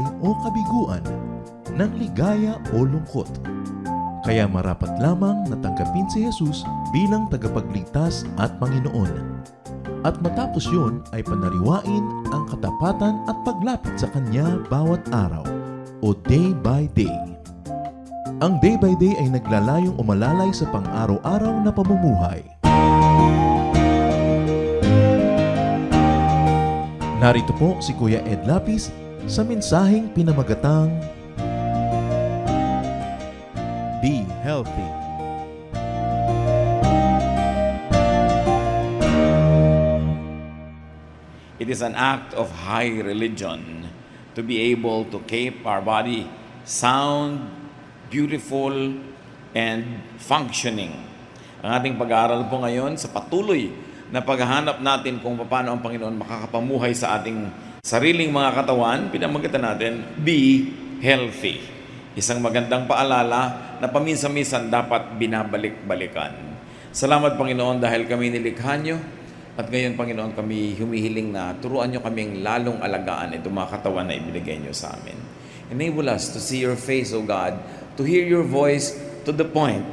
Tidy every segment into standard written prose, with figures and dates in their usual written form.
tagumpay o kabiguan, ng ligaya o lungkot. Kaya marapat lamang na tanggapin si Jesus bilang tagapagligtas at Panginoon. At matapos yun ay panariwain ang katapatan at paglapit sa Kanya bawat araw o day by day. Ang day by day ay naglalayong umalalay sa pang-araw-araw na pamumuhay. Narito po si Kuya Ed Lapis sa mensaheng pinamagatang Be Healthy. It is an act of high religion to be able to keep our body sound, beautiful, and functioning. Ang ating pag-aaral po ngayon sa patuloy na paghahanap natin kung paano ang Panginoon makakapamuhay sa ating sariling mga katawan, pinamagatan natin, be healthy. Isang magandang paalala na paminsan-minsan dapat binabalik-balikan. Salamat Panginoon dahil kami nilikha nyo at ngayon Panginoon kami humihiling na turuan nyo kaming lalong alagaan itong mga katawan na ibinigay nyo sa amin. Enable us to see your face, O God, to hear your voice to the point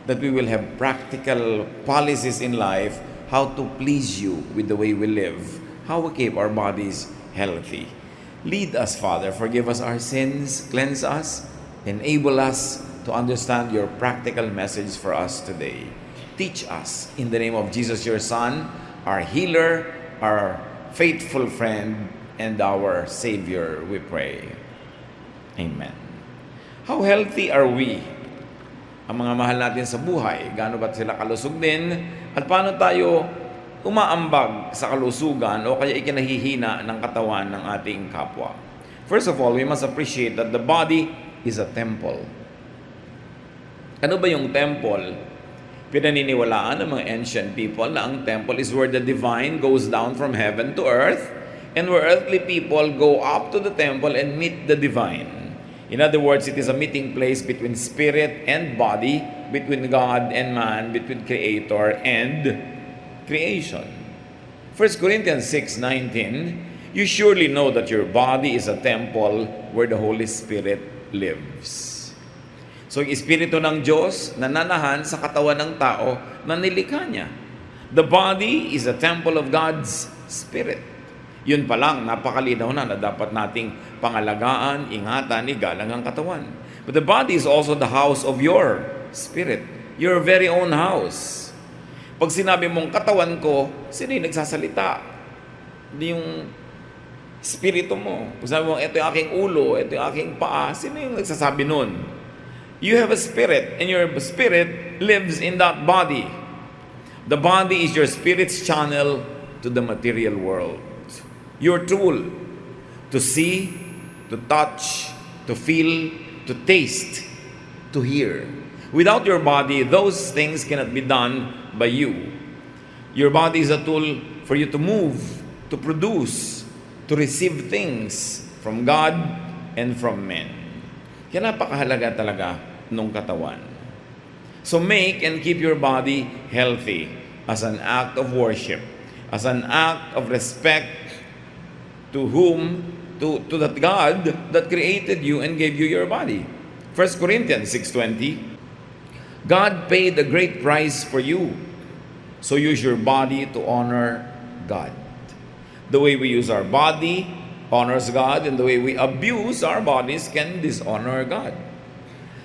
that we will have practical policies in life how to please you with the way we live, how we keep our bodies healthy. Lead us, Father. Forgive us our sins, cleanse us, enable us to understand your practical message for us today. Teach us in the name of Jesus, your Son, our healer, our faithful friend, and our Savior, we pray. Amen. How healthy are we? Ang mga mahal natin sa buhay, gaano ba sila kalusog din? At paano tayo umaambag sa kalusugan o kaya ikinahihina ng katawan ng ating kapwa? First of all, we must appreciate that the body is a temple. Ano ba yung temple? Pinaniniwalaan ng mga ancient people na ang temple is where the divine goes down from heaven to earth and where earthly people go up to the temple and meet the divine. In other words, it is a meeting place between spirit and body, between God and man, between Creator and creation. 1 Corinthians 6:19, you surely know that your body is a temple where the Holy Spirit lives. So, yung Espiritu ng Diyos nananahan sa katawan ng tao na nilikha niya. The body is a temple of God's Spirit. Yun pa lang, napakalinaw na dapat nating pangalagaan, ingatan, igalang ang katawan. But the body is also the house of your spirit, your very own house. Pag sinabi mong katawan ko, sino yung nagsasalita? Hindi yung spirito mo. Pag sinabi mong ito yung aking ulo, ito yung aking paa, sino yung nagsasabi nun? You have a spirit, and your spirit lives in that body. The body is your spirit's channel to the material world. Your tool to see, to touch, to feel, to taste, to hear. Without your body, those things cannot be done by you. Your body is a tool for you to move, to produce, to receive things from God and from men. Kaya napakahalaga talaga nung katawan. So make and keep your body healthy as an act of worship, as an act of respect to that God that created you and gave you your body. 1 Corinthians 6:20, God paid a great price for you, so use your body to honor God. The way we use our body honors God, and the way we abuse our bodies can dishonor God.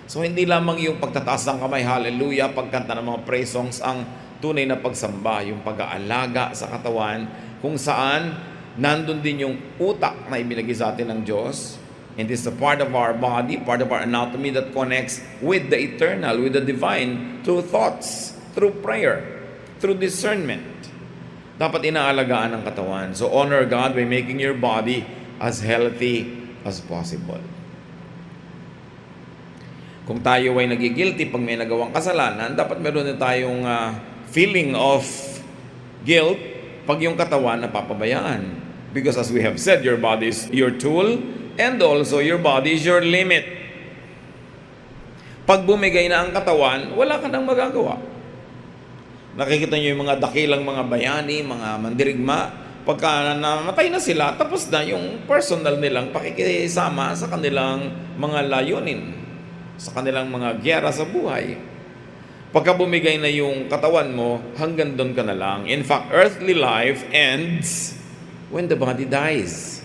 So hindi lamang yung pagtataas ng kamay, hallelujah, pagkanta ng mga praise songs ang tunay na pagsamba, yung pag-aalaga sa katawan kung saan nandun din yung utak na ibinigay sa atin ng Diyos. And this is a part of our body, part of our anatomy that connects with the eternal, with the divine, through thoughts, through prayer, through discernment. Dapat inaalagaan ng katawan. So honor God by making your body as healthy as possible. Kung tayo ay nagigilty pag may nagawang kasalanan, dapat meron din tayong feeling of guilt pag yung katawan napapabayaan. Because as we have said, your body is your tool and also your body is your limit. Pag bumigay na ang katawan, wala ka nang magagawa. Nakikita niyo yung mga dakilang mga bayani, mga mandirigma, Pagka namatay na sila, tapos na yung personal nilang pakikisama sa kanilang mga layunin, sa kanilang mga gyera sa buhay. Pagka bumigay na yung katawan mo, hanggang doon ka na lang. In fact, earthly life ends when the body dies.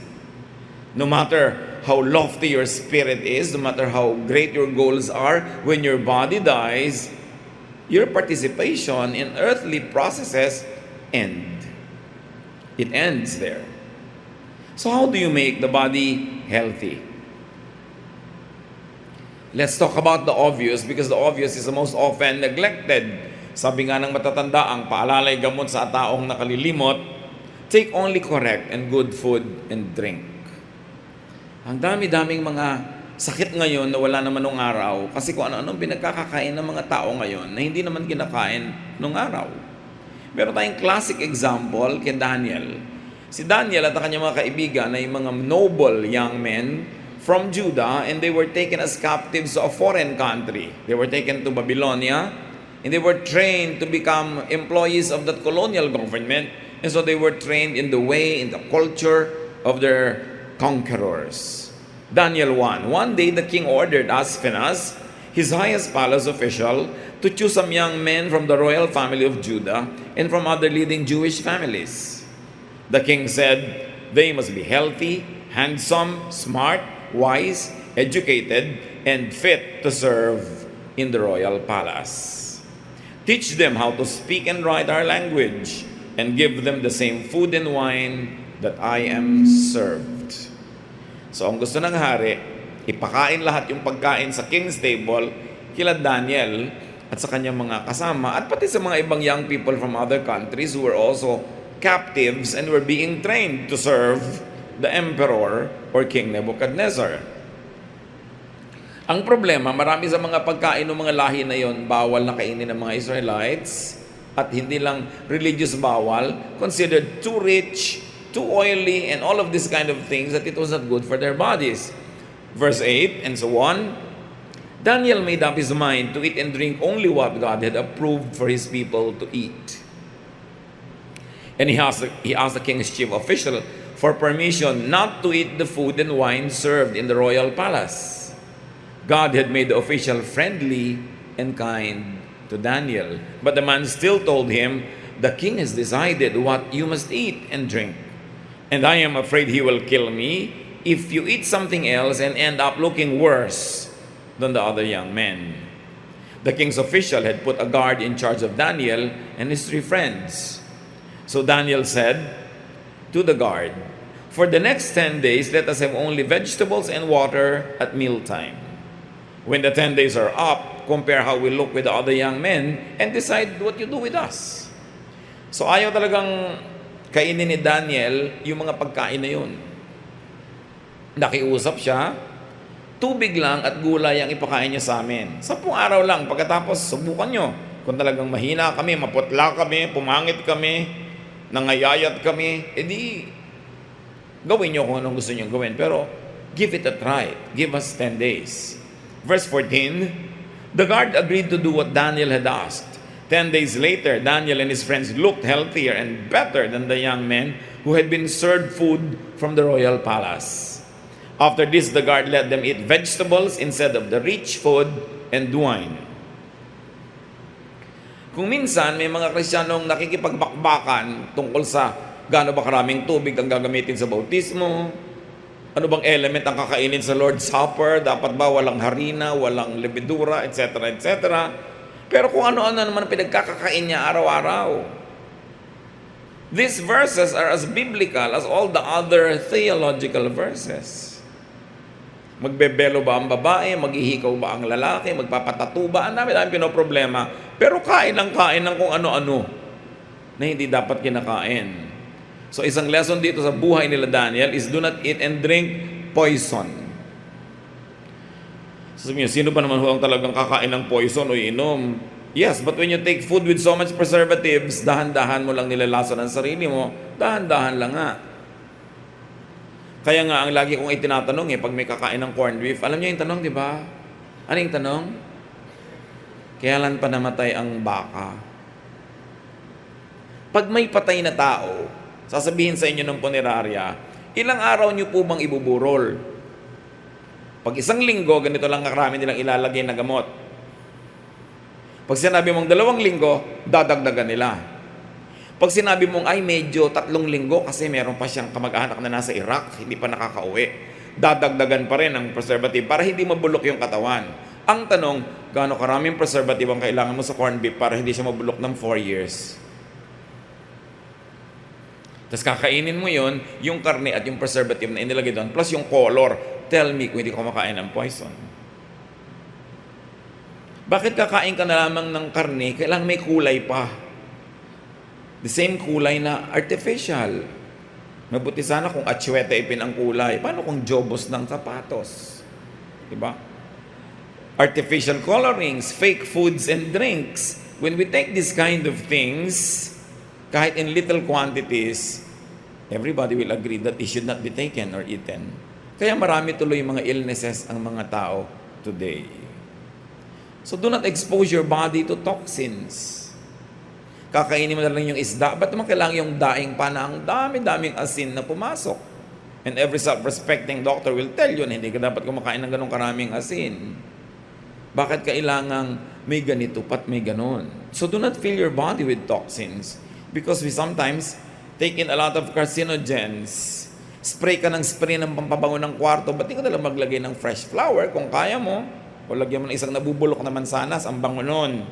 No matter how lofty your spirit is, no matter how great your goals are, when your body dies, your participation in earthly processes end. It ends there. So how do you make the body healthy? Let's talk about the obvious because the obvious is the most often neglected. Sabi nga ng matatanda, ang paalalay gamot sa taong nakalilimot, take only correct and good food and drink. Ang dami-daming mga sakit ngayon na wala naman nung araw kasi kung ano-anong pinagkakakain ng mga tao ngayon na hindi naman kinakain nung araw. Meron tayong classic example kay Daniel. Si Daniel at ang kanyang mga kaibigan ay mga noble young men from Judah, and they were taken as captives to a foreign country. They were taken to Babylonia, and they were trained to become employees of that colonial government. And so they were trained in the way, in the culture of their conquerors. Daniel 1. One day the king ordered Aspenaz, his highest palace official, to choose some young men from the royal family of Judah and from other leading Jewish families. The king said, they must be healthy, handsome, smart, wise, educated, and fit to serve in the royal palace. Teach them how to speak and write our language, and give them the same food and wine that I am served. So ang gusto ng hari, ipakain lahat yung pagkain sa king's table kila Daniel at sa kanyang mga kasama at pati sa mga ibang young people from other countries who were also captives and were being trained to serve the emperor or King Nebuchadnezzar. Ang problema, marami sa mga pagkain ng mga lahi na yon bawal na kainin ng mga Israelites at hindi lang religious bawal, considered too rich, too oily, and all of these kind of things that it was not good for their bodies. Verse 8 and so on, Daniel made up his mind to eat and drink only what God had approved for his people to eat. And he asked the king's chief official for permission not to eat the food and wine served in the royal palace. God had made the official friendly and kind to Daniel. But the man still told him, the king has decided what you must eat and drink. And I am afraid he will kill me if you eat something else and end up looking worse than the other young men. The king's official had put a guard in charge of Daniel and his 3 friends. So Daniel said to the guard, for the next 10 days, let us have only vegetables and water at mealtime. When the 10 days are up, compare how we look with the other young men and decide what you do with us. So ayaw talagang kainin ni Daniel yung mga pagkain na yun. Nakiusap siya, tubig lang at gulay ang ipakain niya sa amin. 10 araw lang, pagkatapos subukan nyo. Kung talagang mahina kami, maputla kami, pumangit kami, nangayayat kami, edi gawin nyo kung anong gusto nyo gawin. Pero give it a try. Give us 10 days. Verse 14, the guard agreed to do what Daniel had asked. 10 days later, Daniel and his friends looked healthier and better than the young men who had been served food from the royal palace. After this, the guard let them eat vegetables instead of the rich food and wine. Kung minsan may mga Kristiyanong nakikipagbakbakan tungkol sa gaano ba karaming tubig ang gagamitin sa bautismo, ano bang element ang kakainin sa Lord's Supper, dapat ba walang harina, walang lebedura, etc., etc. Pero kung ano-ano naman pinagkakakain niya araw-araw. These verses are as biblical as all the other theological verses. Magbebelo ba ang babae? Maghihikaw ba ang lalaki? Magpapatato ba? Ang dami-dami pinoproblema. Pero kain ng kung ano-ano na hindi dapat kinakain. So isang lesson dito sa buhay nila Daniel is do not eat and drink poison. So sabi niyo, sino ba naman ang talagang kakain ng poison o inom? Yes, but when you take food with so much preservatives, dahan-dahan mo lang nilalason ang sarili mo, dahan-dahan lang nga. Kaya nga, ang lagi kong itinatanong pag may kakain ng corned beef, alam niyo yung tanong, di ba? Ano yung tanong? Kailan pa namatay ang baka? Pag may patay na tao, sasabihin sa inyo ng punerarya, ilang araw nyo po bang ibuburol? Pag isang linggo, ganito lang karami nilang ilalagay na gamot. Pag sinabi mong 2 linggo, dadagdagan nila. Pag sinabi mong ay medyo 3 linggo kasi meron pa siyang kamag-anak na nasa Iraq, hindi pa nakakauwi, dadagdagan pa rin ang preservative para hindi mabulok yung katawan. Ang tanong, gaano karaming preservative ang kailangan mo sa corned beef para hindi siya mabulok ng 4 years? Tapos kakainin mo yon, yung karne at yung preservative na inilagay doon, plus yung color. Tell me kung hindi ka kumakain ng poison. Bakit kakain ka na lamang ng karne, kailangan may kulay pa? The same kulay na artificial. Mabuti sana kung atsuete ipin ang kulay. Paano kung jobos ng sapatos? Diba? Artificial colorings, fake foods and drinks. When we take this kind of things, kahit in little quantities, everybody will agree that it should not be taken or eaten. Kaya marami tuloy mga illnesses ang mga tao today. So do not expose your body to toxins. Kakainin mo na lang yung isda. Ba't naman kailangan yung daing pa na ang dami-daming asin na pumasok? And every self-respecting doctor will tell you na hindi ka dapat kumakain ng ganong karaming asin. Bakit kailangang may ganito pat may ganon? So do not fill your body with toxins because we sometimes take in a lot of carcinogens. Spray ka ng spray ng pampabango ng kwarto. Ba't di ka nalang maglagay ng fresh flower kung kaya mo? O lagyan mo ng isang nabubulok na mansanas, ang bango nun.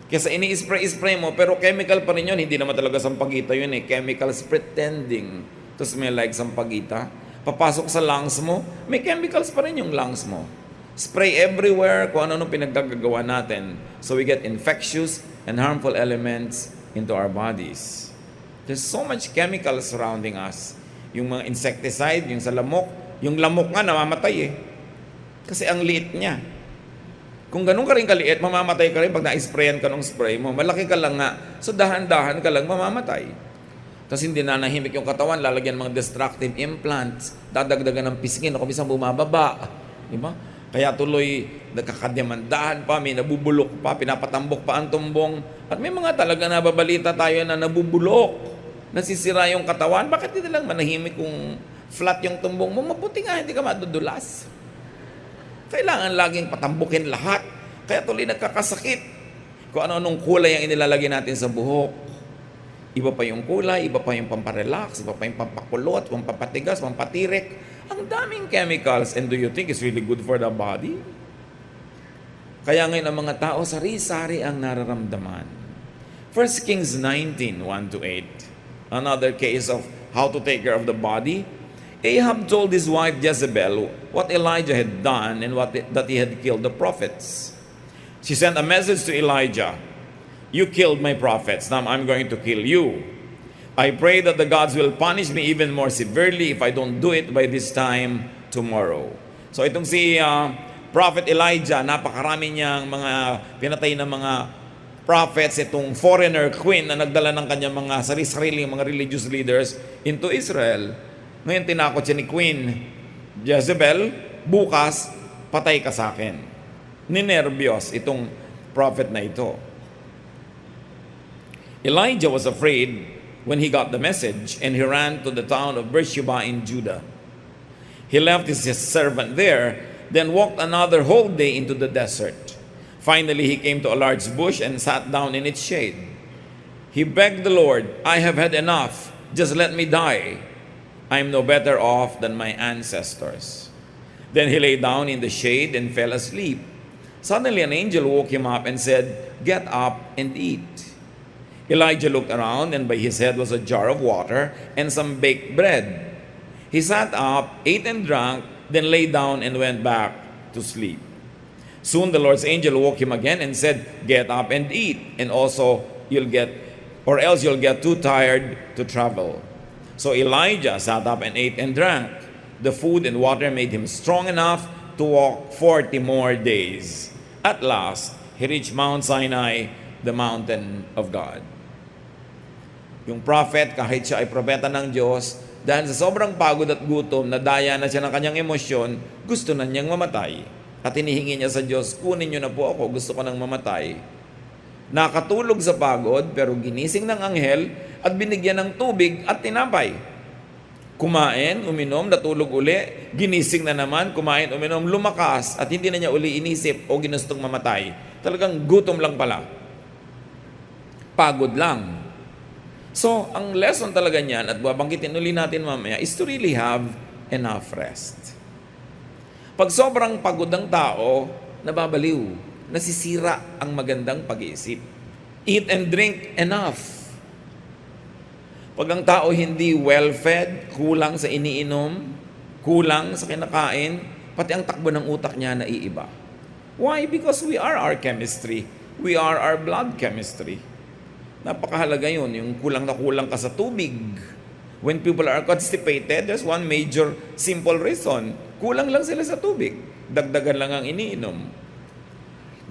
Kesa ini-spray mo, pero chemical pa rin yun. Hindi naman talaga sampagita yun eh. Chemicals pretending to smell like sampagita. Papasok sa lungs mo, may chemicals pa rin yung lungs mo. Spray everywhere kung ano-ano pinaggagawa natin. So we get infectious and harmful elements into our bodies. There's so much chemical surrounding us. Yung mga insecticide, yung sa lamok. Yung lamok nga namamatay eh. Kasi ang liit niya. Kung ganun ka rin kaliit, mamamatay ka rin pag na-sprayan ka ng spray mo. Malaki ka lang nga. So dahan-dahan ka lang mamamatay. Tapos hindi na nahimik yung katawan, lalagyan mga destructive implants, dadagdagan ng pisngin, o minsan bumababa. Diba? Kaya tuloy, nagkakadyamandahan pa, may nabubulok pa, pinapatambok pa ang tumbong. At may mga talaga nababalita tayo na nabubulok, nasisira yung katawan. Bakit hindi lang manahimik kung flat yung tumbong mo? Mabuti nga, hindi ka madudulas. Kailangan laging patambukin lahat. Kaya tuloy nagkakasakit. Kung ano-anong kulay ang inilalagay natin sa buhok. Iba pa yung kulay, iba pa yung pamparelax, iba pa yung pampakulot, pampapatigas, pampatirik. Ang daming chemicals. And do you think it's really good for the body? Kaya ngayon ang mga tao, sari-sari ang nararamdaman. 1 Kings 19, 1-8. Another case of how to take care of the body. Ahab told his wife Jezebel what Elijah had done and that he had killed the prophets. She sent a message to Elijah, "You killed my prophets, now I'm going to kill you. I pray that the gods will punish me even more severely if I don't do it by this time tomorrow." So itong si Prophet Elijah, napakarami niyang mga pinatay na mga prophets, itong foreigner queen na nagdala ng kanyang mga sarili-sariling mga religious leaders into Israel. Ngayon tinakot siya ni Queen Jezebel, bukas, patay ka sa akin. Ninervyos itong prophet na ito. Elijah was afraid when he got the message and he ran to the town of Beersheba in Judah. He left his servant there, then walked another whole day into the desert. Finally, he came to a large bush and sat down in its shade. He begged the Lord, "I have had enough. Just let me die. I am no better off than my ancestors." Then he lay down in the shade and fell asleep. Suddenly an angel woke him up and said, "Get up and eat." Elijah looked around, and by his head was a jar of water and some baked bread. He sat up, ate and drank, then lay down and went back to sleep. Soon the Lord's angel woke him again and said, "Get up and eat, and also or else you'll get too tired to travel." So Elijah sat up and ate and drank. The food and water made him strong enough to walk 40 more days. At last, he reached Mount Sinai, the mountain of God. Yung prophet, kahit siya ay propeta ng Diyos, dahil sa sobrang pagod at gutom, nadaya na siya ng kanyang emosyon, gusto na niyang mamatay. At hinihingi niya sa Diyos, "Kunin niyo na po ako, gusto ko nang mamatay." Nakatulog sa pagod, pero ginising ng anghel at binigyan ng tubig at tinapay. Kumain, uminom, natulog uli, ginising na naman, kumain, uminom, lumakas, at hindi na niya uli inisip o ginustong mamatay. Talagang gutom lang pala. Pagod lang. So, ang lesson talaga niyan, at babanggitin uli natin mamaya, is to really have enough rest. Pag sobrang pagod ng tao, nababaliw, nasisira ang magandang pag-iisip. Eat and drink enough. Pag ang tao hindi well-fed, kulang sa iniinom, kulang sa kinakain, pati ang takbo ng utak niya naiiba. Why? Because we are our chemistry. We are our blood chemistry. Napakahalaga yun, yung kulang na kulang ka sa tubig. When people are constipated, there's one major simple reason. Kulang lang sila sa tubig. Dagdagan lang ang iniinom.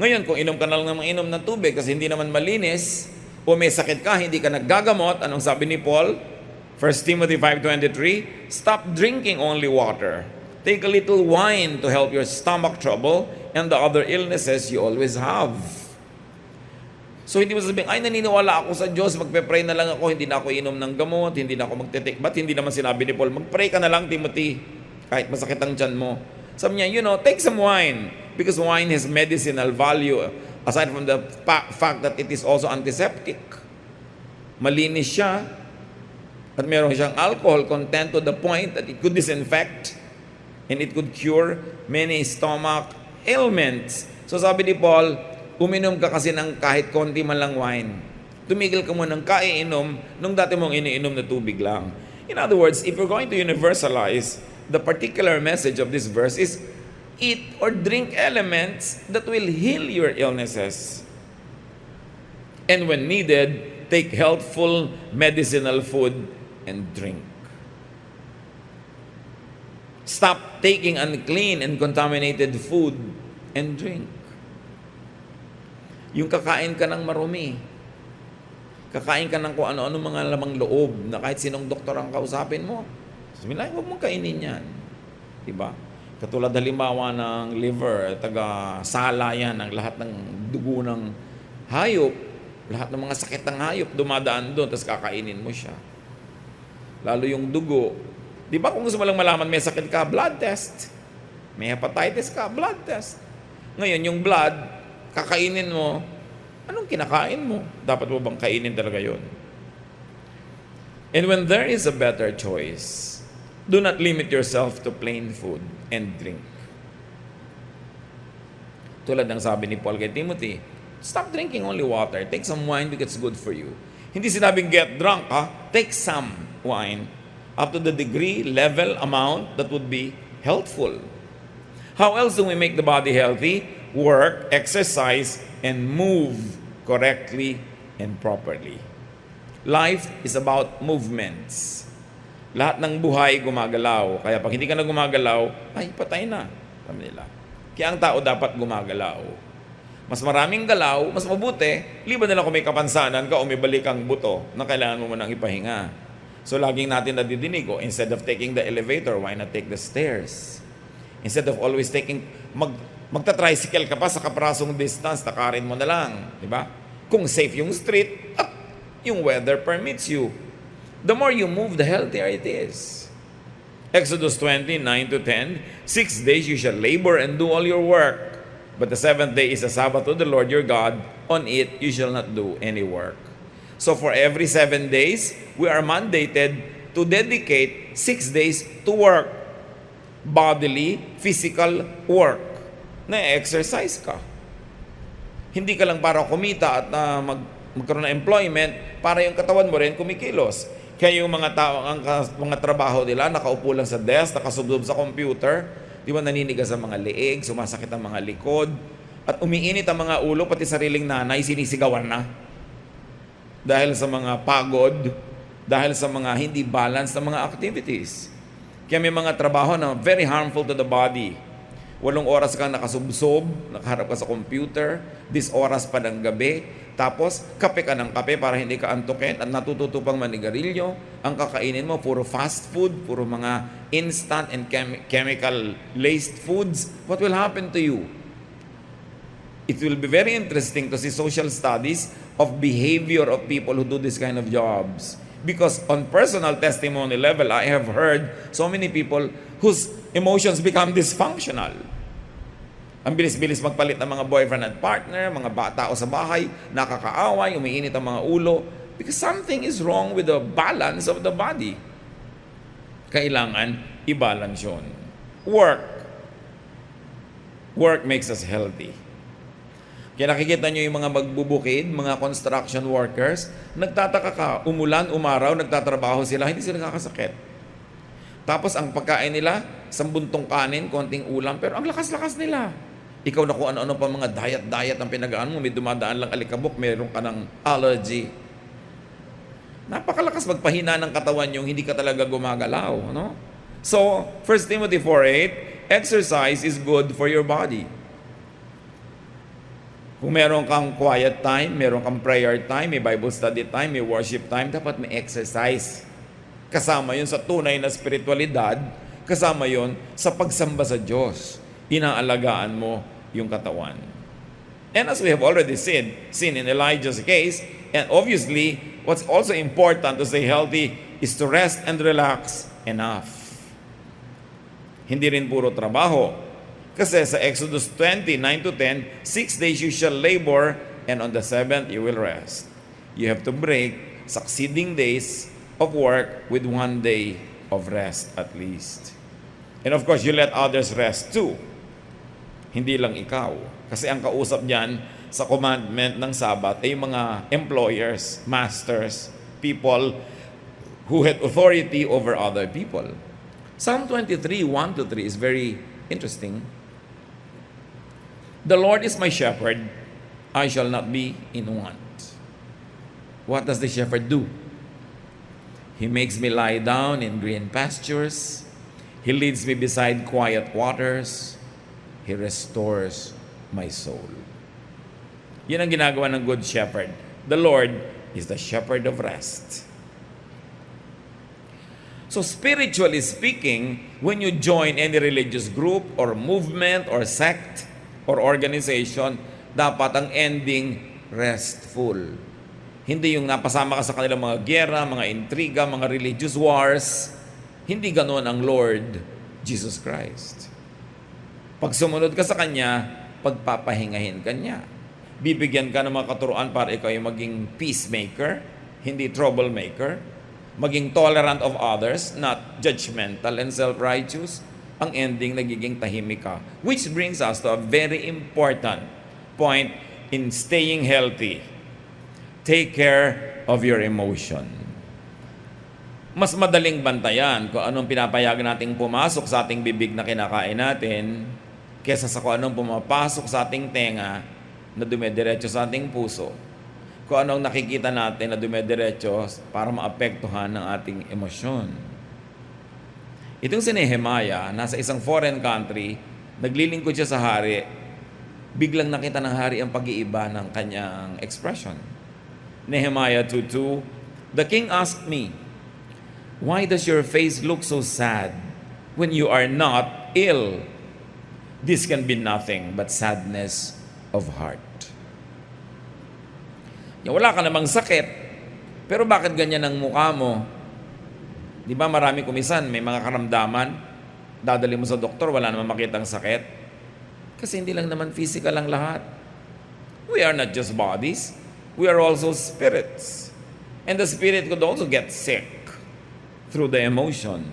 Ngayon, kung inom ka na lang ng inom ng tubig kasi hindi naman malinis, o may sakit ka, hindi ka naggagamot, anong sabi ni Paul? 1 Timothy 5:23, stop drinking only water. Take a little wine to help your stomach trouble and the other illnesses you always have. So hindi mo sabihin, ay naniniwala ako sa Diyos, magpe-pray na lang ako, hindi na ako inom ng gamot, hindi na ako magte-take. Ba't hindi naman sinabi ni Paul, mag-pray ka na lang, Timothy, kahit masakit ang tiyan mo. Sabi niya, take some wine, because wine has medicinal value. Aside from the fact that it is also antiseptic. Malinis siya at meron siyang alcohol content to the point that it could disinfect and it could cure many stomach ailments. So sabi ni Paul, uminom ka kasi ng kahit konti man lang wine. Tumigil ka muna ng kaiinom nung dati mong iniinom na tubig lang. In other words, if you're going to universalize, the particular message of this verse is eat or drink elements that will heal your illnesses. And when needed, take healthful medicinal food and drink. Stop taking unclean and contaminated food and drink. Yung kakain ka ng marumi, kakain ka ng kung ano-ano mga lamang loob na kahit sinong doktor ang kausapin mo, sabihin lang, huwag mong kainin yan. Diba? Katulad halimbawa ng liver, taga-sala yan, ang lahat ng dugo ng hayop, lahat ng mga sakit ng hayop, dumadaan doon, tapos kakainin mo siya. Lalo yung dugo. Di ba kung gusto mo lang malaman may sakit ka, blood test. May hepatitis ka, blood test. Ngayon, yung blood, kakainin mo, anong kinakain mo? Dapat mo bang kainin talaga yun? And when there is a better choice, do not limit yourself to plain food and drink. Tulad ng sabi ni Paul kay Timothy, stop drinking only water. Take some wine because it's good for you. Hindi sinabing get drunk, ha? Take some wine up to the degree, level, amount that would be helpful. How else do we make the body healthy? Work, exercise, and move correctly and properly. Life is about movements. Lahat ng buhay gumagalaw. Kaya pag hindi ka na gumagalaw, ay patay na. Sabi nila. Kaya ang tao dapat gumagalaw. Mas maraming galaw, mas mabuti, liban na lang kung may kapansanan ka o may balik ang buto na kailangan mo manang ipahinga. So laging natin nadidinig, instead of taking the elevator, why not take the stairs? Instead of always taking, magta-tricycle ka pa sa kaprasong distance, takarin mo na lang. Diba? Kung safe yung street, at yung weather permits you. The more you move, the healthier it is. Exodus 20:9-10, 6 days you shall labor and do all your work. But the seventh day is a Sabbath to the Lord your God. On it you shall not do any work. So for every 7 days, we are mandated to dedicate 6 days to work. Bodily, physical work. Na-exercise ka. Hindi ka lang para kumita at magkaroon ng employment, para yung katawan mo rin kumikilos. Kaya yung mga tao, ang mga trabaho nila, nakaupo lang sa desk, nakasubsob sa computer, di ba naninigas ang mga leeg, sumasakit ang mga likod, at umiinit ang mga ulo, pati sariling nanay, sinisigawan na. Dahil sa mga pagod, dahil sa mga hindi balance na mga activities. Kaya may mga trabaho na very harmful to the body. 8 oras kang nakasubsob, nakaharap ka sa computer, 10 oras pa ng gabi, tapos kape ka ng kape para hindi ka antukin at natututupang manigarilyo. Ang kakainin mo, puro fast food, puro mga instant and chemical-laced foods. What will happen to you? it will be very interesting to see social studies of behavior of people who do this kind of jobs. Because on personal testimony level, I have heard so many people whose emotions become dysfunctional. Ang bilis-bilis magpalit ng mga boyfriend at partner, mga bata o sa bahay, nakakaaway, umiinit ang mga ulo, because something is wrong with the balance of the body. Kailangan i-balance yun. Work makes us healthy. Kaya nakikita nyo yung mga magbubukid, mga construction workers, nagtataka ka, umulan, umaraw, nagtatrabaho sila, hindi sila nakakasakit. Tapos ang pagkain nila, sambuntong kanin, konting ulam, pero ang lakas-lakas nila. Ikaw na kung ano-ano pa mga diet ang pinag-aan mo, may dumadaan lang alikabok, meron ka ng allergy. Napakalakas magpahina ng katawan yung hindi ka talaga gumagalaw. No? So, 1 Timothy 4:8, exercise is good for your body. Kung meron kang quiet time, meron kang prayer time, may Bible study time, may worship time, dapat may exercise. Kasama yun sa tunay na spiritualidad, kasama yun sa pagsamba sa Diyos. Inaalagaan mo yung katawan. And as we have already seen in Elijah's case, and obviously, what's also important to stay healthy is to rest and relax enough. Hindi rin puro trabaho. Kasi sa Exodus 20:9-10, 6 days you shall labor, and on the 7th you will rest. You have to break succeeding days of work with 1 day of rest at least. And of course, you let others rest too. Hindi lang ikaw. Kasi ang kausap diyan sa commandment ng Sabbath ay mga employers, masters, people who had authority over other people. Psalm 23:1-3 is very interesting. The Lord is my shepherd, I shall not be in want. What does the shepherd do? He makes me lie down in green pastures. He leads me beside quiet waters. He restores my soul. Yan ang ginagawa ng good shepherd. The Lord is the shepherd of rest. So spiritually speaking, when you join any religious group or movement or sect or organization, dapat ang ending restful. Hindi yung napasama ka sa kanilang mga giyera, mga intriga, mga religious wars. Hindi ganoon ang Lord Jesus Christ. Pag sumunod ka sa Kanya, pagpapahingahin ka Niya. Bibigyan ka ng mga katuruan para ikaw ay maging peacemaker, hindi troublemaker, maging tolerant of others, not judgmental and self-righteous. Ang ending, nagiging tahimik ka. Which brings us to a very important point in staying healthy. Take care of your emotion. Mas madaling bantayan kung anong pinapayagan nating pumasok sa ating bibig na kinakain natin kesa sa kung anong pumapasok sa ating tenga na dumediretso sa ating puso. Kung anong nakikita natin na dumediretso para maapektuhan ng ating emosyon. Itong si Nehemiah, nasa isang foreign country, naglilingkod siya sa hari, biglang nakita ng hari ang pag-iiba ng kanyang expression. Nehemiah 2:2, the king asked me, why does your face look so sad when you are not ill? This can be nothing but sadness of heart. Wala ka namang sakit, pero bakit ganyan ang mukha mo? Di ba marami kumisan, may mga karamdaman, dadali mo sa doktor, wala naman makitang sakit. Kasi hindi lang naman physical ang lahat. We are not just bodies, we are also spirits. And the spirit could also get sick through the emotion.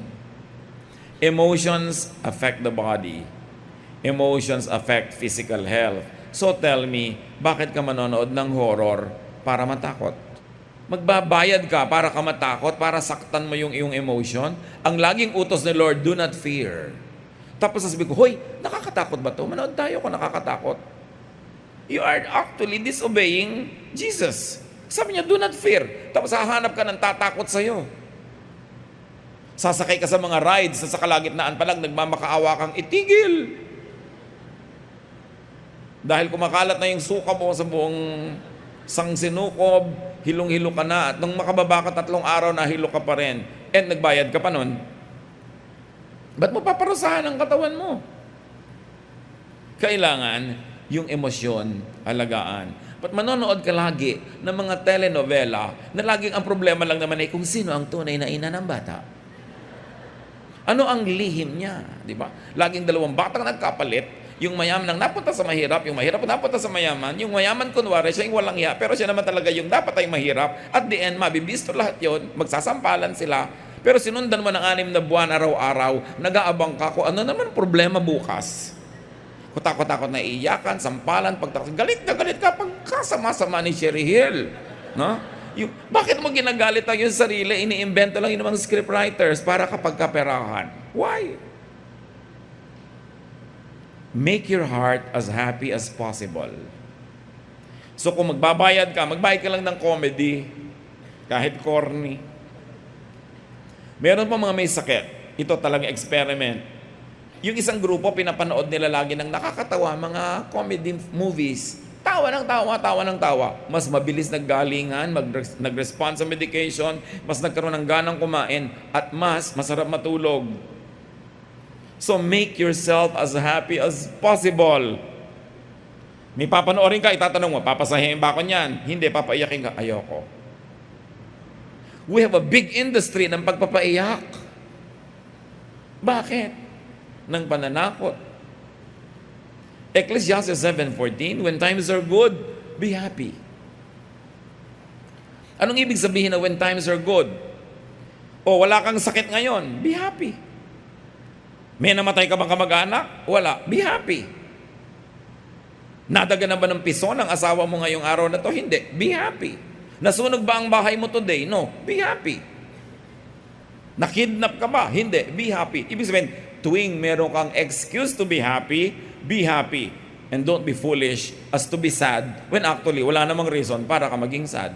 Emotions affect the body. Emotions affect physical health. So tell me, bakit ka manonood ng horror para matakot? Magbabayad ka para ka matakot, para saktan mo yung iyong emotion. Ang laging utos ni Lord, do not fear. Tapos sasabihin ko, hoy, nakakatakot ba to? Manood tayo kung nakakatakot. You are actually disobeying Jesus. Sabi niya, do not fear. Tapos hahanap ka ng tatakot sa'yo. Sasakay ka sa mga rides, sa kalagitnaan pa lang, nagmamakaawa kang itigil. Dahil kumakalat na yung suka mo sa buong sangsinukob, hilong-hilo ka na, at nung makababa ka 3 araw, nahilo ka pa rin, and nagbayad ka pa nun, ba't mo paparusahan ang katawan mo? Kailangan, yung emosyon, alagaan. But manonood ka lagi ng mga telenovela na laging ang problema lang naman ay kung sino ang tunay na ina ng bata. Ano ang lihim niya, di ba? Laging dalawang batang nagkapalit, yung mayaman ang napunta sa mahirap, yung mahirap ang napunta sa mayaman, yung mayaman kunwari siya yung walang hiya, pero siya naman talaga yung dapat ay mahirap. At the end, mabibisto lahat yon, magsasampalan sila. Pero sinundan mo ng 6 na buwan araw-araw, nag-aabang ka kung ano naman problema bukas. Kutakot-takot na iiyakan, sampalan, pagtakot. Galit na galit ka pagkasama-sama ni Sherry Hill. No? Bakit mo ginagalit ang yung sarili? Iniimbento lang yung mga scriptwriters para kapag kaperahan. Why? Make your heart as happy as possible. So kung magbayad ka lang ng comedy, kahit corny. Meron pa mga may sakit. Ito talagang experiment. Yung isang grupo, pinapanood nila lagi ng nakakatawa, mga comedy movies. Tawa ng tawa. Mas mabilis naggalingan, nag-respond sa medication, mas nagkaroon ng ganang kumain, at mas masarap matulog. So make yourself as happy as possible. May papanoorin ka, itatanong mo, papasahin ba ako niyan? Hindi, papaiyakin ka, ayoko. We have a big industry ng pagpapaiyak. Bakit? Ng pananakot. Ecclesiastes 7:14, when times are good, be happy. Anong ibig sabihin na when times are good? O wala kang sakit ngayon, be happy. May namatay ka bang kamag-anak? Wala, be happy. Nadaga na ba ng piso ng asawa mo ngayong araw na to? Hindi, be happy. Nasunog ba ang bahay mo today? No, be happy. Nakidnap ka ba? Hindi, be happy. Ibig sabihin, tuwing meron kang excuse to be happy, be happy. And don't be foolish as to be sad when actually wala namang reason para ka maging sad.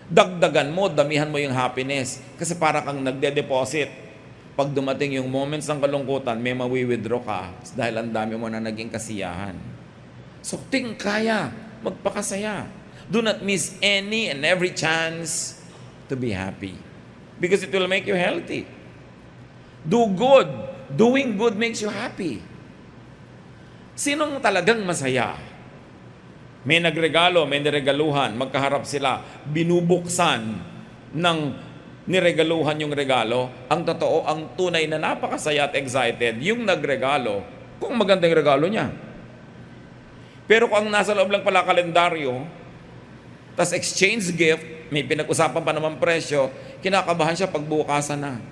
Dagdagan mo, damihan mo yung happiness. Kasi para kang nagde-deposit. Pag dumating yung moments ng kalungkutan, may mawi-withdraw ka dahil ang dami mo na naging kasiyahan. So, kaya, magpakasaya. Do not miss any and every chance to be happy. Because it will make you healthy. Do good. Doing good makes you happy. Sinong talagang masaya? May nagregalo, may niregaluhan, magkaharap sila, binubuksan ng niregaluhan yung regalo. Ang totoo, ang tunay na napakasaya at excited, yung nagregalo, kung magandang regalo niya. Pero kung ang nasa loob lang pala kalendaryo, tas exchange gift, may pinag-usapan pa naman presyo, kinakabahan siya pagbukasan na.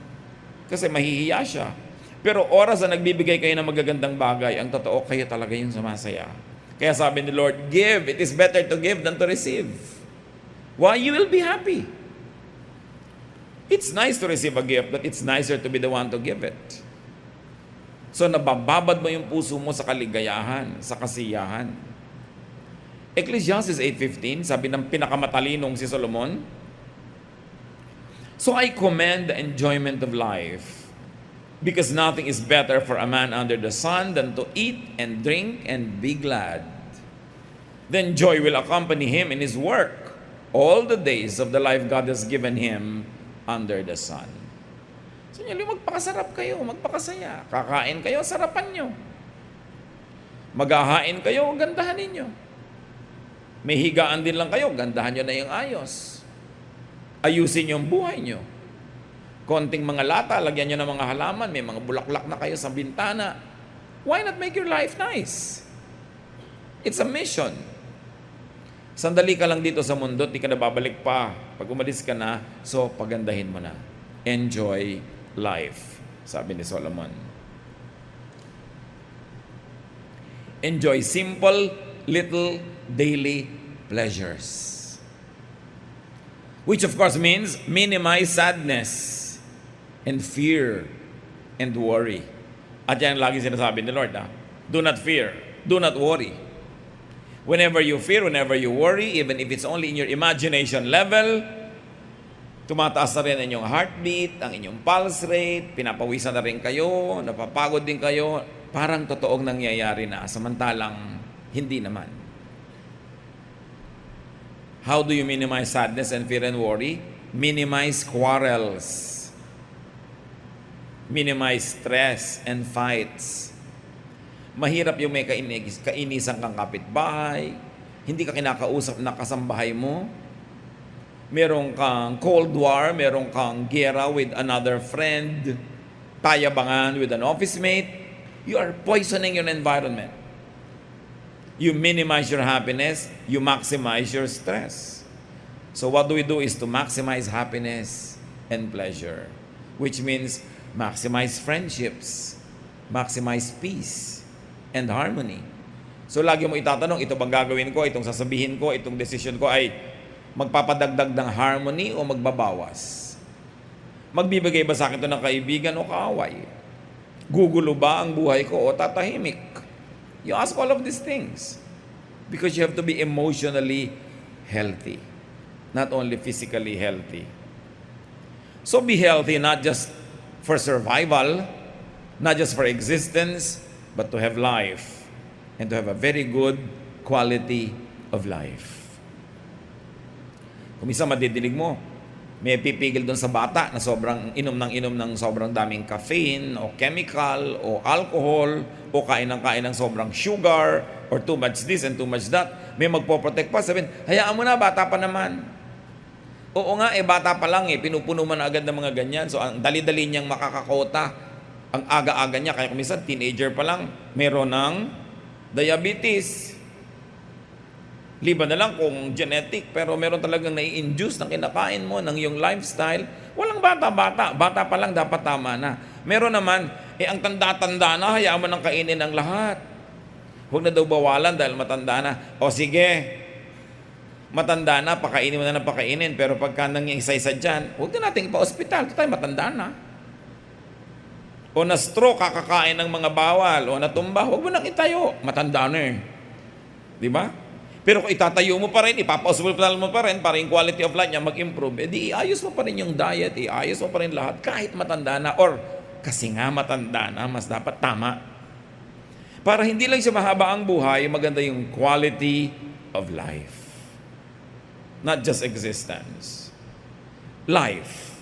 Kasi mahihiya siya. Pero oras na nagbibigay kayo ng magagandang bagay, ang totoo, kayo talaga yung sumasaya. Kaya sabi ni Lord, give. It is better to give than to receive. Why? You will be happy. It's nice to receive a gift, but it's nicer to be the one to give it. So nabababad mo yung puso mo sa kaligayahan, sa kasiyahan. Ecclesiastes 8:15, sabi ng pinakamatalinong si Solomon, so I commend the enjoyment of life, because nothing is better for a man under the sun than to eat and drink and be glad. Then joy will accompany him in his work all the days of the life God has given him under the sun. So magpakasarap kayo, magpakasaya. Kakain kayo, sarapan nyo. Maghahain kayo, gandahan ninyo. May higaan din lang kayo, gandahan nyo na yung ayos. Ayusin yung buhay nyo. Konting mga lata, lagyan nyo ng mga halaman, may mga bulaklak na kayo sa bintana. Why not make your life nice? It's a mission. Sandali ka lang dito sa mundo, di ka na babalik pa. Pag umalis ka na, so pagandahin mo na. Enjoy life, sabi ni Solomon. Enjoy simple, little, daily pleasures. Which of course means minimize sadness and fear and worry. At yan lagi sinasabi ni Lord, do not fear, do not worry. Whenever you fear, whenever you worry, even if it's only in your imagination level, tumataas na rin ang inyong heartbeat, ang inyong pulse rate, pinapawisan na rin kayo, napapagod din kayo, parang totoong nangyayari na, samantalang hindi naman. How do you minimize sadness and fear and worry? Minimize quarrels. Minimize stress and fights. Mahirap yung may kainisan kang kapitbahay, hindi ka kinakausap na kasambahay mo, meron kang cold war, meron kang gera with another friend, tayabangan with an office mate, you are poisoning your environment. You minimize your happiness, you maximize your stress. So what do we do is to maximize happiness and pleasure, which means maximize friendships, maximize peace and harmony. So lagi mo itatanong, ito bang gagawin ko, itong sasabihin ko, itong decision ko ay magpapadagdag ng harmony o magbabawas? Magbibigay ba sa akin ito ng kaibigan o kaaway? Gugulo ba ang buhay ko o tatahimik? You ask all of these things because you have to be emotionally healthy, not only physically healthy. So be healthy not just for survival, not just for existence, but to have life and to have a very good quality of life. Kung minsan madidinig mo, may pipigil doon sa bata na sobrang inom ng sobrang daming caffeine o chemical o alcohol o kain ng sobrang sugar or too much this and too much that. May magpoprotect pa, sabihin, hayaan mo na, bata pa naman. Oo nga, bata pa lang pinupuno man agad ng mga ganyan. So, ang dali-dali niyang makakakota, ang aga-aga niya, kaya kumisan, teenager pa lang, meron ng diabetes. Liban na lang kung genetic, pero meron talagang nai-induce ng kinakain mo, ng iyong lifestyle. Walang bata-bata. Bata pa lang, dapat tama na. Meron naman, ang tanda-tanda na, hayaan mo nang kainin ang lahat. Huwag na daw bawalan dahil matanda na. O sige, matanda na, pakainin mo na ng pakainin. Pero pagka nang isa-isa dyan, huwag na natin ipa-hospital. Ito tayo, matanda na. O na-stroke, kakakain ng mga bawal. O natumba, huwag mo nang itayo. Matanda na Di ba? Pero kung itatayo mo pa rin, ipapa-hospital mo pa rin para yung quality of life niya mag-improve, di iayos mo pa rin yung diet, iayos mo pa rin lahat kahit matanda na. Or kasi nga matanda na, mas dapat tama. Para hindi lang siya mahaba ang buhay, maganda yung quality of life. Not just existence. Life.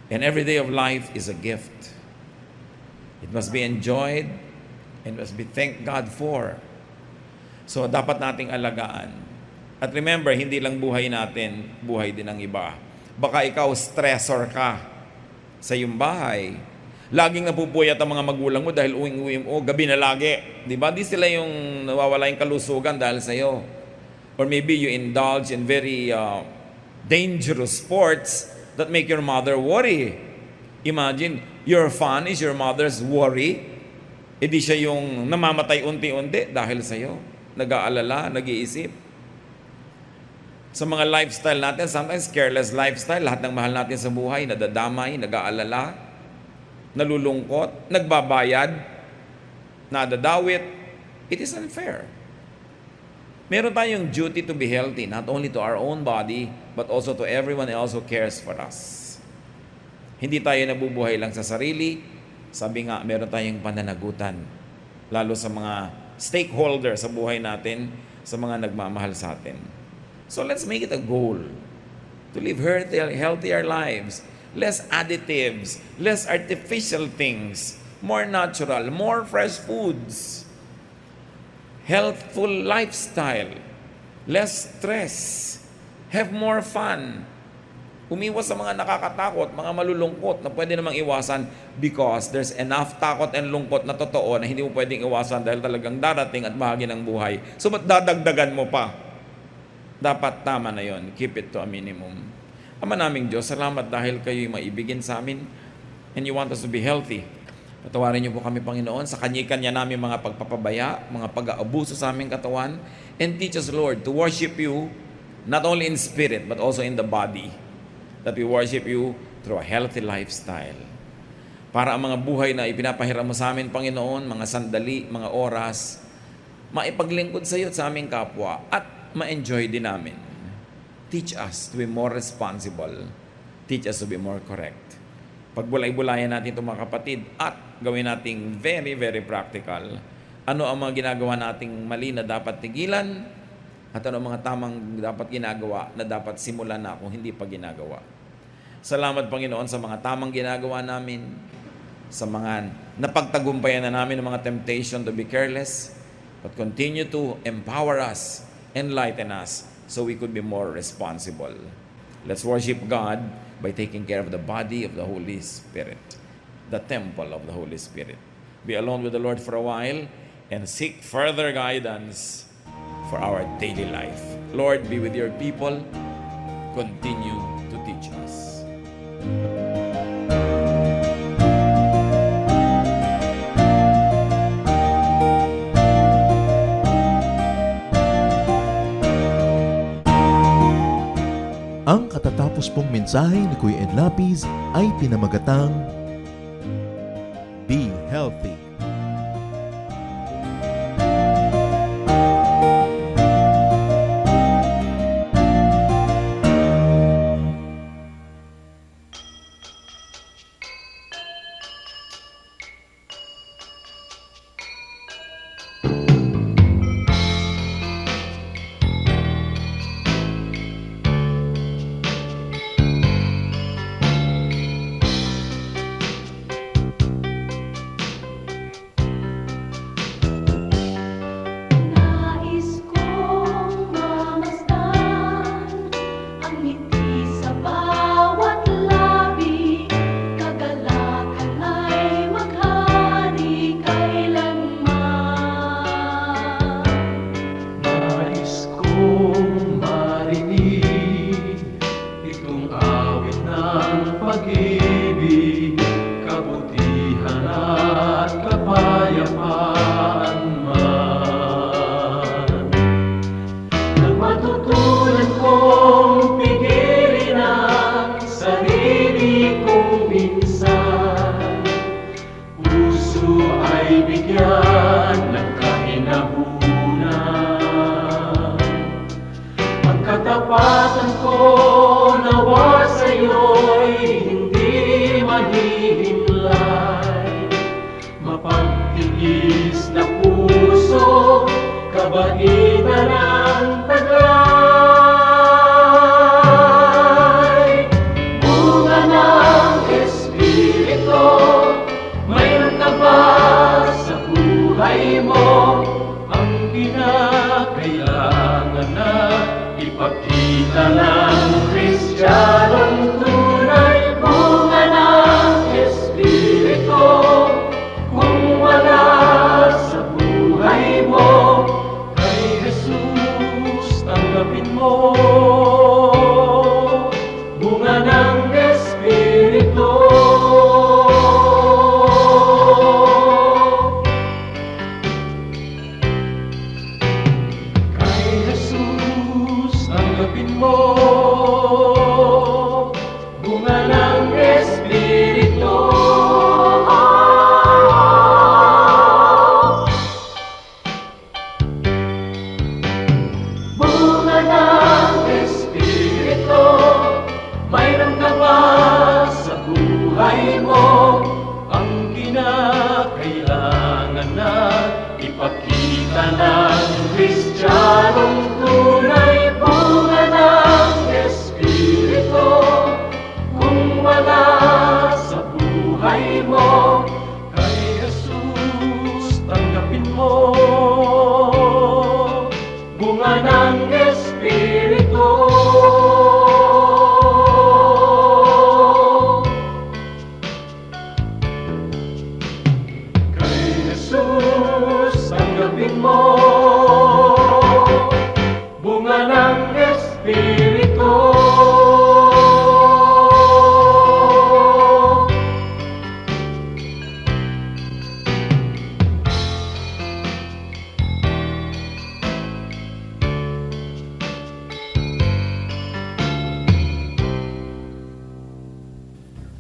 And every day of life is a gift. It must be enjoyed and must be thanked God for. So, dapat nating alagaan. At remember, hindi lang buhay natin, buhay din ng iba. Baka ikaw stressor ka sa iyong bahay. Laging napupuyat ang mga magulang mo dahil uwing-uwi mo, gabi na lagi. Di ba? Di sila yung nawawala yung kalusugan dahil sa iyo. Or maybe you indulge in very dangerous sports that make your mother worry. Imagine, your fun is your mother's worry. E di siya yung namamatay unti-unti dahil sa iyo. Nag-aalala, nag-iisip. Sa mga lifestyle natin, sometimes careless lifestyle, lahat ng mahal natin sa buhay, nadadamay, nag-aalala, nalulungkot, nagbabayad, nadadawit. It is unfair. Meron tayong duty to be healthy, not only to our own body, but also to everyone else who cares for us. Hindi tayo nabubuhay lang sa sarili. Sabi nga, meron tayong pananagutan, lalo sa mga stakeholder sa buhay natin, sa mga nagmamahal sa atin. So let's make it a goal to live healthier lives, less additives, less artificial things, more natural, more fresh foods, healthful lifestyle, less stress, have more fun. Umiwas sa mga nakakatakot, mga malulungkot na pwede namang iwasan because there's enough takot and lungkot na totoo na hindi mo pwedeng iwasan dahil talagang darating at bahagi ng buhay. So ba't dadagdagan mo pa? Dapat tama na yon. Keep it to a minimum. Ama naming Diyos, salamat dahil kayo'y maibigin sa amin and you want us to be healthy. Patawarin niyo po kami, Panginoon, sa kanya-kanya namin mga pagpapabaya, mga pag-aabuso sa aming katawan, and teach us, Lord, to worship you not only in spirit but also in the body. That we worship you through a healthy lifestyle. Para ang mga buhay na ipinapahiram mo sa amin, Panginoon, mga sandali, mga oras, maipaglingkod sa iyo at sa aming kapwa at ma-enjoy din namin. Teach us to be more responsible. Teach us to be more correct. Pagbulay-bulayan natin itong mga kapatid at gawin nating very, very practical. Ano ang mga ginagawa nating mali na dapat tigilan at ano ang mga tamang dapat ginagawa na dapat simulan na kung hindi pa ginagawa. Salamat, Panginoon, sa mga tamang ginagawa namin. sa mga napagtagumpayan na namin ng mga temptation to be careless, but continue to empower us, enlighten us, so we could be more responsible. Let's worship God by taking care of the body of the Holy Spirit, the temple of the Holy Spirit. Be alone with the Lord for a while and seek further guidance for our daily life. Lord, be with your people. Continue to teach us. Ang katatapos pong mensahe ni Kuya Ed Lapid ay pinamagatang Be Healthy. Nais kong mamasdan ang ngiti sa bawat labi, kagalakan ay maghari kailanman. Nais kong marinig itong awit ng pag-ibig, kabutihan at kapayapaan man. Nang matutunan kong pigilin ang sarili kong minsan, puso ay bigyan ng kahinahunan. Ang katapatan ko nawa sa'yo'y hindi mahihimlay, mapagtigis na puso, kabaitan ang taglay. Bunga ng Espiritu, mayroon ka ba sa buhay mo ang kinakailangan na ipakita ng Kristiyanong tunay? Bunga ng Espiritu, kung wala sa buhay mo, kay Jesus tanggapin mo. Bunga ng Espiritu. Kay Jesus tanggapin mo. Bunga ng Espiritu. Bunga ng Espiritu, mayroon ka ba sa buhay mo ang kinakailangan na ipakita ng Kristiyanong tunay? Bunga ng Espiritu, kung wala sa buhay mo, kay Jesus tanggapin mo. Bunga ng Espiritu. Kay Jesus tanggapin mo. Bunga ng Espiritu.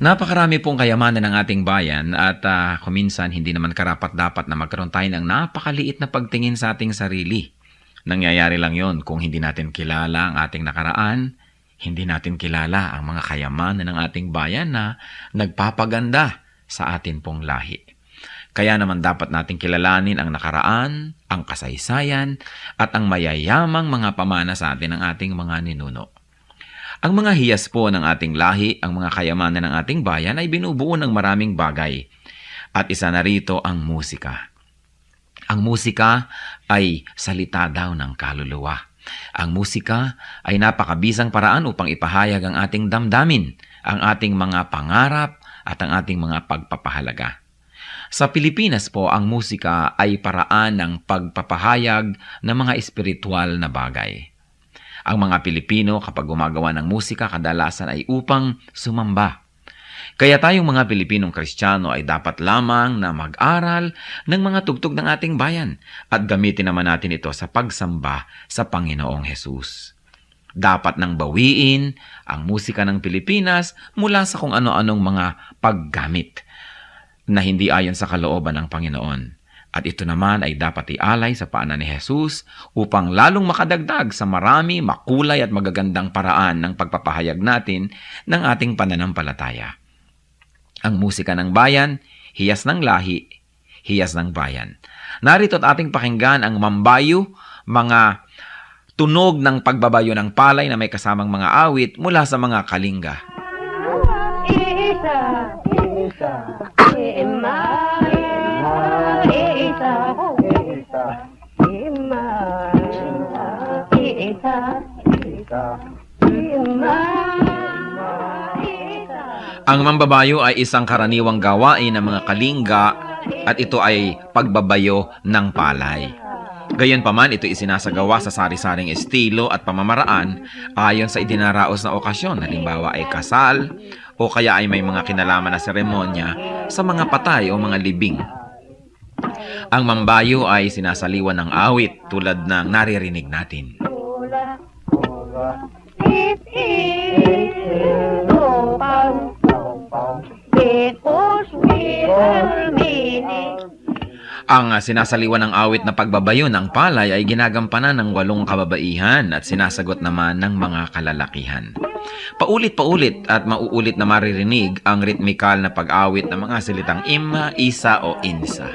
Napakarami pong kayamanan ng ating bayan at kuminsan hindi naman karapat-dapat na magkaroon tayo ng napakaliit na pagtingin sa ating sarili. Nangyayari lang yon kung hindi natin kilala ang ating nakaraan, hindi natin kilala ang mga kayamanan ng ating bayan na nagpapaganda sa atin pong lahi. Kaya naman dapat nating kilalanin ang nakaraan, ang kasaysayan, at ang mayayamang mga pamana sa atin ng ating mga ninuno. Ang mga hiyas po ng ating lahi, ang mga kayamanan ng ating bayan ay binubuo ng maraming bagay. At isa na rito ang musika. Ang musika ay salita daw ng kaluluwa. Ang musika ay napakabisang paraan upang ipahayag ang ating damdamin, ang ating mga pangarap at ang ating mga pagpapahalaga. Sa Pilipinas po, ang musika ay paraan ng pagpapahayag ng mga espiritual na bagay. Ang mga Pilipino kapag gumagawa ng musika kadalasan ay upang sumamba. Kaya tayong mga Pilipinong Kristiyano ay dapat lamang na mag-aral ng mga tugtog ng ating bayan at gamitin naman natin ito sa pagsamba sa Panginoong Hesus. Dapat nang bawiin ang musika ng Pilipinas mula sa kung ano-anong mga paggamit na hindi ayon sa kalooban ng Panginoon. At ito naman ay dapat ialay sa paanan ni Jesus upang lalong makadagdag sa marami, makulay at magagandang paraan ng pagpapahayag natin ng ating pananampalataya. Ang musika ng bayan, hiyas ng lahi, hiyas ng bayan. Narito at ating pakinggan ang mambayo, mga tunog ng pagbabayo ng palay na may kasamang mga awit mula sa mga kalinga. Ang mambabayo ay isang karaniwang gawain ng mga kalinga at ito ay pagbabayo ng palay. Gayunpaman, ito isinasagawa sa sari-saring estilo at pamamaraan ayon sa idinaraos na okasyon. Halimbawa ay kasal o kaya ay may mga kinalaman na seremonya sa mga patay o mga libing. Ang mambayo ay sinasaliwan ng awit tulad ng naririnig natin. Ang sinasaliwan ng awit na pagbabayo ng palay ay ginagampanan ng 8 kababaihan at sinasagot naman ng mga kalalakihan. Paulit-paulit at mauulit na maririnig ang ritmikal na pag-awit ng mga salitang ima, isa o insa.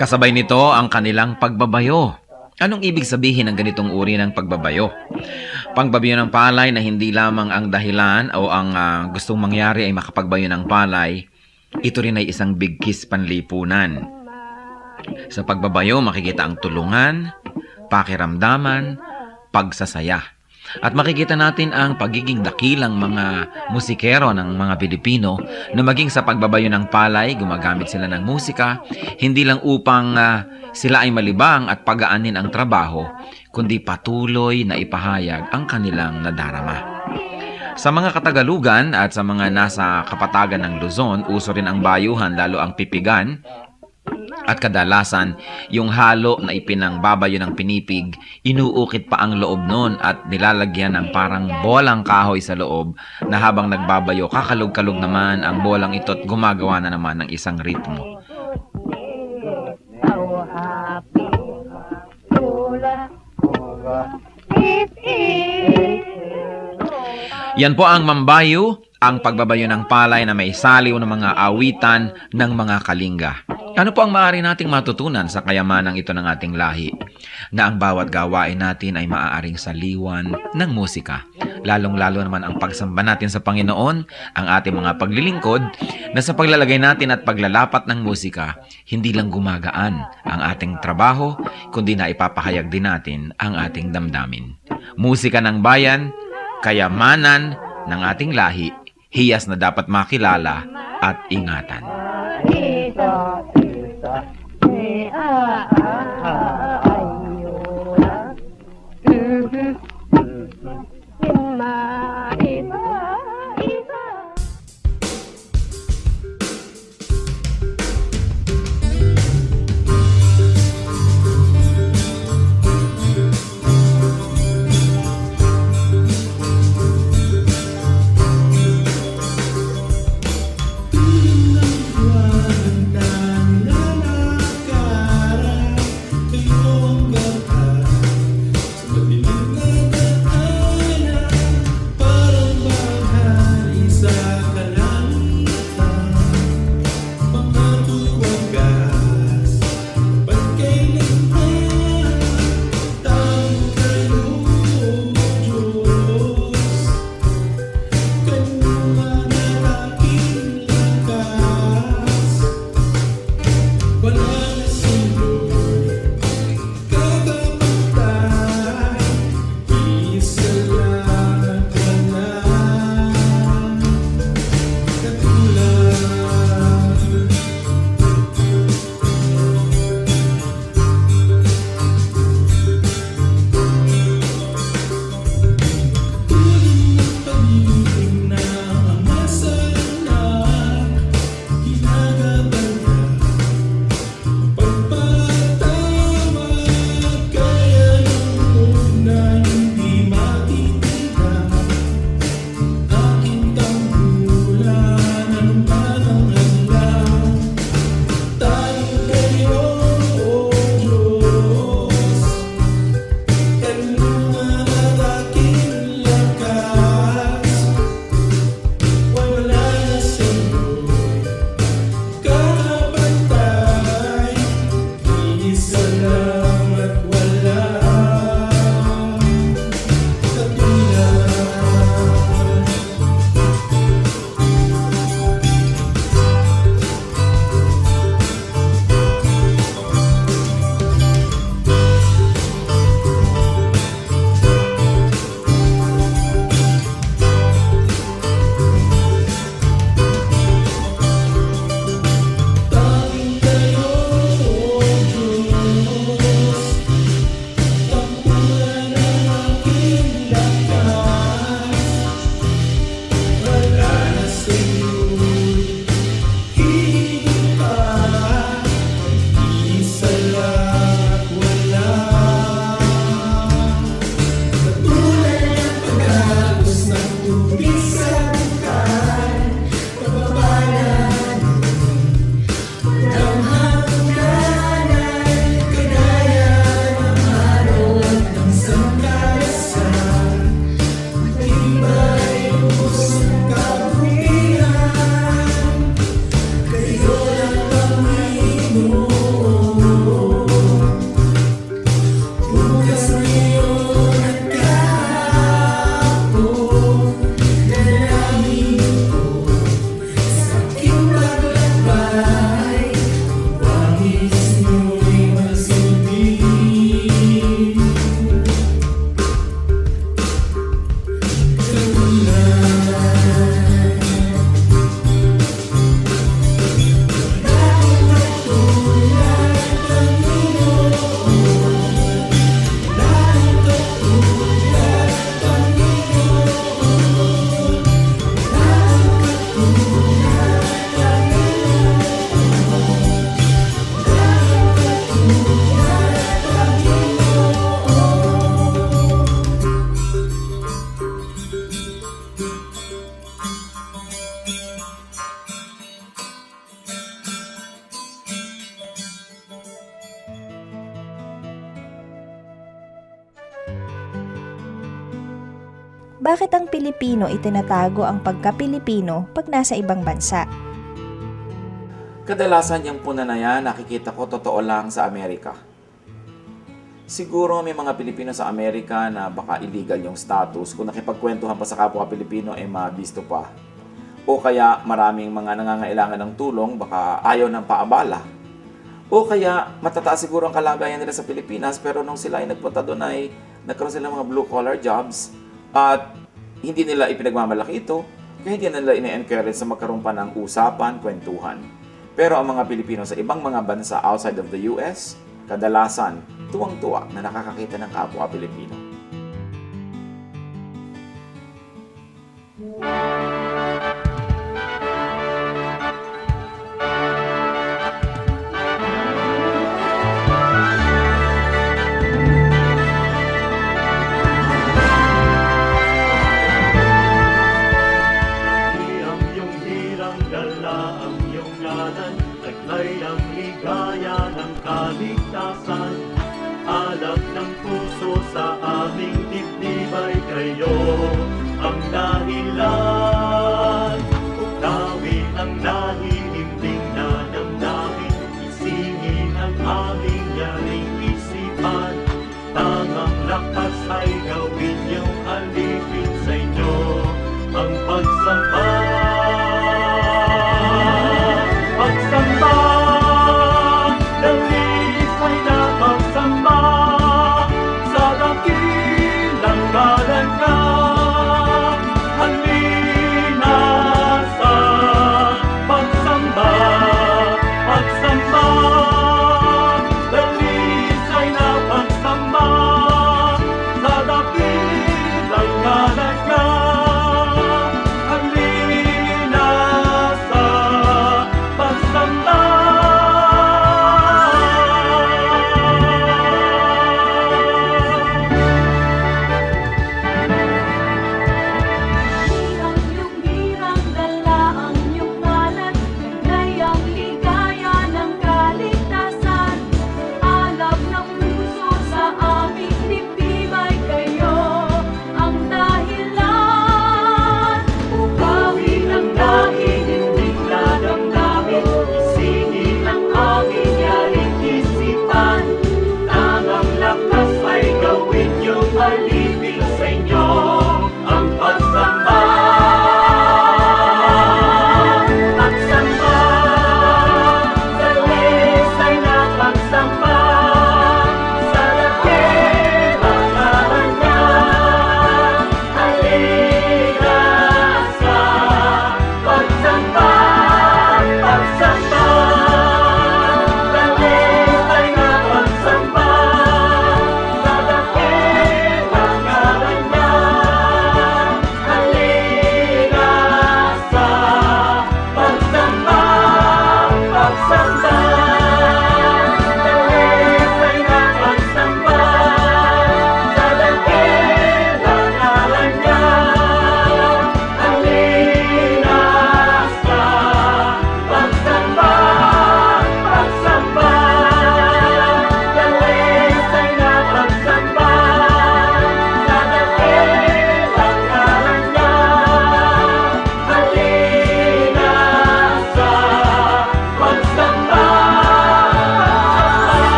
Kasabay nito ang kanilang pagbabayo. Anong ibig sabihin ng ganitong uri ng pagbabayo? Pangbabayo ng palay na hindi lamang ang dahilan o ang gustong mangyari ay makapagbayo ng palay, ito rin ay isang bigkis panlipunan. Sa pagbabayo, makikita ang tulungan, pakiramdaman, pagsasaya. At makikita natin ang pagiging dakilang mga musikero ng mga Pilipino na maging sa pagbabayo ng palay, gumagamit sila ng musika, hindi lang upang sila ay malibang at pagaanin ang trabaho, kundi patuloy na ipahayag ang kanilang nadarama. Sa mga Katagalugan at sa mga nasa kapatagan ng Luzon, uso rin ang bayuhan, lalo ang pipigan. At kadalasan, yung halo na ipinangbabayo ng pinipig, inuukit pa ang loob nun at nilalagyan ng parang bolang kahoy sa loob na habang nagbabayo, kakalog-kalog naman ang bolang ito at gumagawa na naman ng isang ritmo. Yan po ang mambayo, ang pagbabayo ng palay na may saliw ng mga awitan ng mga kalinga. Ano po ang maaari nating matutunan sa kayamanang ito ng ating lahi? Na ang bawat gawain natin ay maaaring saliwan ng musika. Lalong-lalo naman ang pagsamba natin sa Panginoon, ang ating mga paglilingkod, na sa paglalagay natin at paglalapat ng musika, hindi lang gumagaan ang ating trabaho, kundi na ipapahayag din natin ang ating damdamin. Musika ng bayan, kayamanan ng ating lahi, hiyas na dapat makilala at ingatan. Bakit ang Pilipino itinatago ang pagka-Pilipino pag nasa ibang bansa? Kadalasan yung puna na yan, nakikita ko totoo lang sa Amerika. Siguro may mga Pilipino sa Amerika na baka illegal yung status. Kung nakipagkwentuhan pa sa kapwa Pilipino, mabisto pa. O kaya maraming mga nangangailangan ng tulong, baka ayaw ng paabala. O kaya matataas siguro ang kalagayan nila sa Pilipinas, pero nung sila ay nagpunta doon ay nagkaroon sila ng mga blue-collar jobs at hindi nila ipinagmamalaki ito, kaya hindi nila ine-encourage sa magkaroon pa ng usapan, kwentuhan. Pero ang mga Pilipino sa ibang mga bansa outside of the US, kadalasan tuwang-tuwa na nakakakita ng kapwa Pilipino. Ang iyong hirang dala, ang iyong ngalan, taglay ang ligaya ng kaligtasan. Alab ng puso sa aming dibdib ay kayo ang dahilan. Uktawin ang nahihimling na damdamin, isingin ang aming yaring isipan. Tamang lakas ay gawin niyong alipin sa inyo ang pagsamba. Pagsamba, dalis ay napagsamba sa dakilang ngalan niya.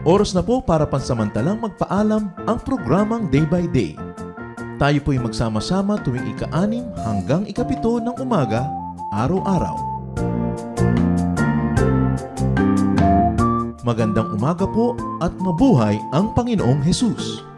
Oras na po para pansamantalang magpaalam ang programang Day by Day. Tayo po'y magsama-sama tuwing ika-6 hanggang ika-7 ng umaga, araw-araw. Magandang umaga po at mabuhay ang Panginoong Hesus!